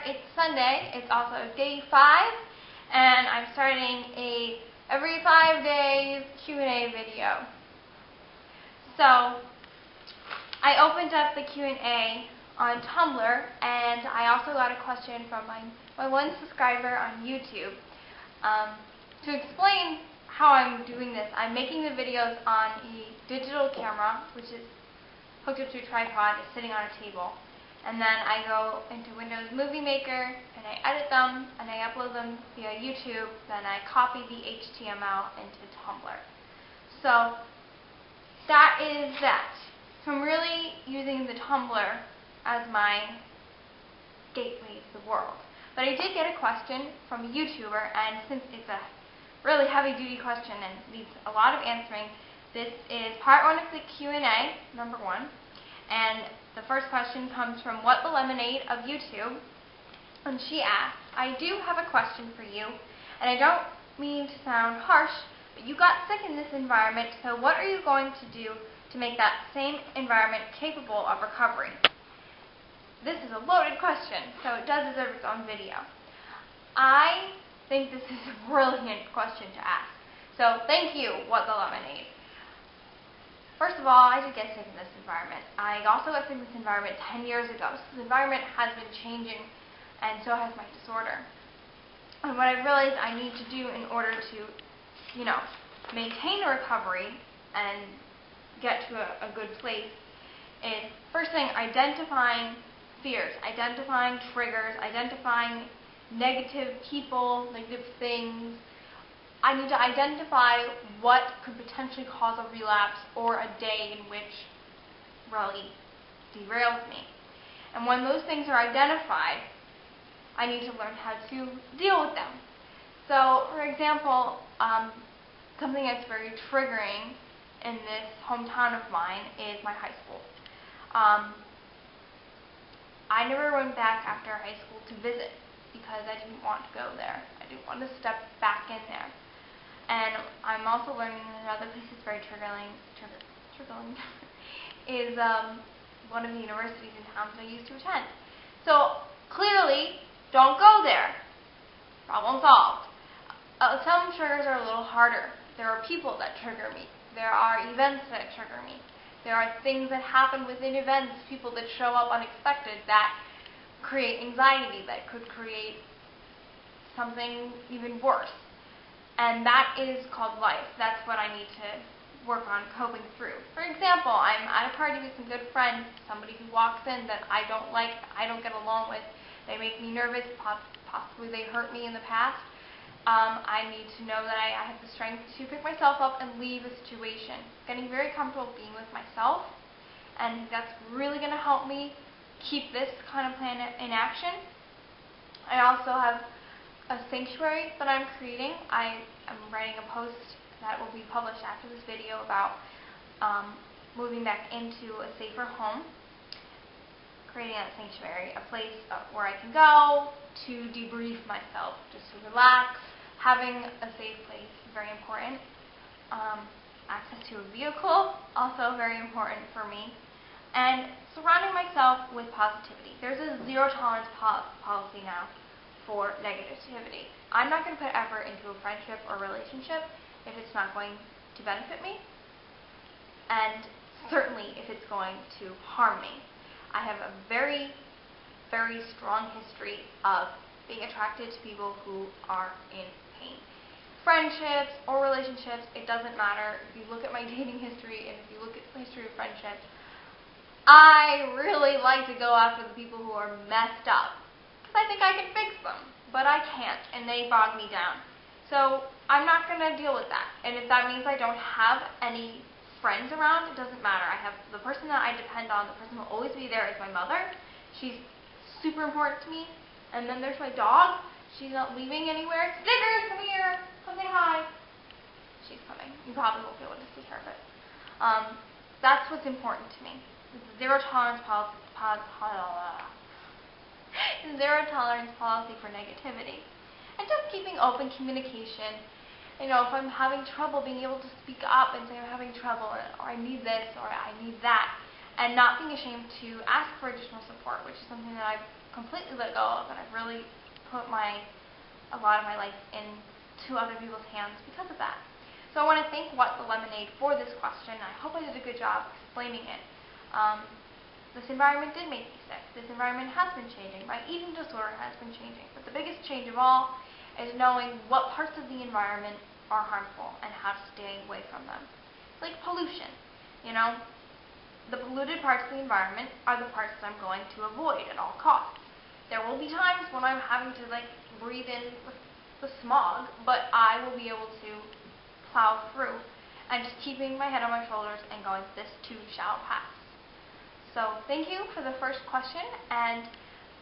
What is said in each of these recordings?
It's Sunday. It's also day 5, and I'm starting a every 5 days Q&A video. So I opened up the Q&A on Tumblr, and I also got a question from my one subscriber on YouTube. To explain how I'm doing this, I'm making the videos on a digital camera, which is hooked up to a tripod, is sitting on a table. And then I go into Windows Movie Maker, and I edit them, and I upload them via YouTube, then I copy the HTML into Tumblr. So that is that. So I'm really using the Tumblr as my gateway to the world. But I did get a question from a YouTuber, and since it's a really heavy-duty question and needs a lot of answering, this is part 1 of the Q&A, number 1. And the first question comes from What the Lemonade of YouTube. And she asks, I do have a question for you, and I don't mean to sound harsh, but you got sick in this environment, so what are you going to do to make that same environment capable of recovery? This is a loaded question, so it does deserve its own video. I think this is a brilliant question to ask. So thank you, What the Lemonade. First of all, I did get sick in this environment. I also got sick in this environment 10 years ago. So this environment has been changing, and so has my disorder. And what I realized I need to do in order to, maintain a recovery and get to a good place is, first thing, identifying fears, identifying triggers, identifying negative people, negative things. I need to identify what could potentially cause a relapse or a day in which really derails me. And when those things are identified, I need to learn how to deal with them. So, for example, something that's very triggering in this hometown of mine is my high school. I never went back after high school to visit because I didn't want to go there. I didn't want to step back in there. And I'm also learning another place that's very triggering is one of the universities in town that I used to attend. So clearly, don't go there. Problem solved. Some triggers are a little harder. There are people that trigger me. There are events that trigger me. There are things that happen within events, people that show up unexpected that create anxiety, that could create something even worse. And that is called life. That's what I need to work on coping through. For example, I'm at a party with some good friends, somebody who walks in that I don't like, I don't get along with, they make me nervous, possibly they hurt me in the past. I need to know that I have the strength to pick myself up and leave a situation. Getting very comfortable being with myself, and that's really going to help me keep this kind of plan in action. I also have a sanctuary that I'm creating. I am writing a post that will be published after this video about moving back into a safer home, creating that sanctuary, a place where I can go to debrief myself, just to relax. Having a safe place is very important. Access to a vehicle, also very important for me. And surrounding myself with positivity. There's a zero tolerance policy now for negativity. I'm not going to put effort into a friendship or relationship if it's not going to benefit me, and certainly if it's going to harm me. I have a very, very strong history of being attracted to people who are in pain. Friendships or relationships, it doesn't matter. If you look at my dating history and if you look at the history of friendships, I really like to go after the people who are messed up. I think I can fix them, but I can't, and they bog me down. So I'm not going to deal with that. And if that means I don't have any friends around, it doesn't matter. I have the person that I depend on, the person who will always be there is my mother. She's super important to me. And then there's my dog. She's not leaving anywhere. Snickers, come here. Come say hi. She's coming. You probably won't be able to see her, but that's what's important to me. Zero tolerance policy. Zero tolerance policy for negativity, and just keeping open communication. If I'm having trouble, being able to speak up and say I'm having trouble, or I need this, or I need that, and not being ashamed to ask for additional support, which is something that I've completely let go of, and I've really put a lot of my life into other people's hands because of that. So I want to thank What the Lemonade for this question. I hope I did a good job explaining it. This environment did make me sick. This environment has been changing. My eating disorder has been changing. But the biggest change of all is knowing what parts of the environment are harmful and how to stay away from them. It's like pollution. You know, the polluted parts of the environment are the parts that I'm going to avoid at all costs. There will be times when I'm having to breathe in the smog, but I will be able to plow through and just keeping my head on my shoulders and going, this too shall pass. So thank you for the first question, and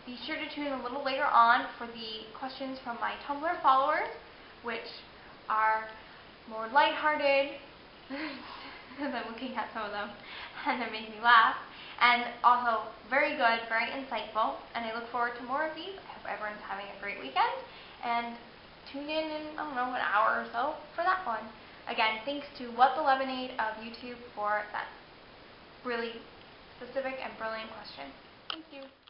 be sure to tune in a little later on for the questions from my Tumblr followers, which are more lighthearted. I'm looking at some of them, and they make me laugh, and also very good, very insightful, and I look forward to more of these. I hope everyone's having a great weekend, and tune in, I don't know, an hour or so for that one. Again, thanks to What the Lemonade of YouTube for that really specific and brilliant question. Thank you.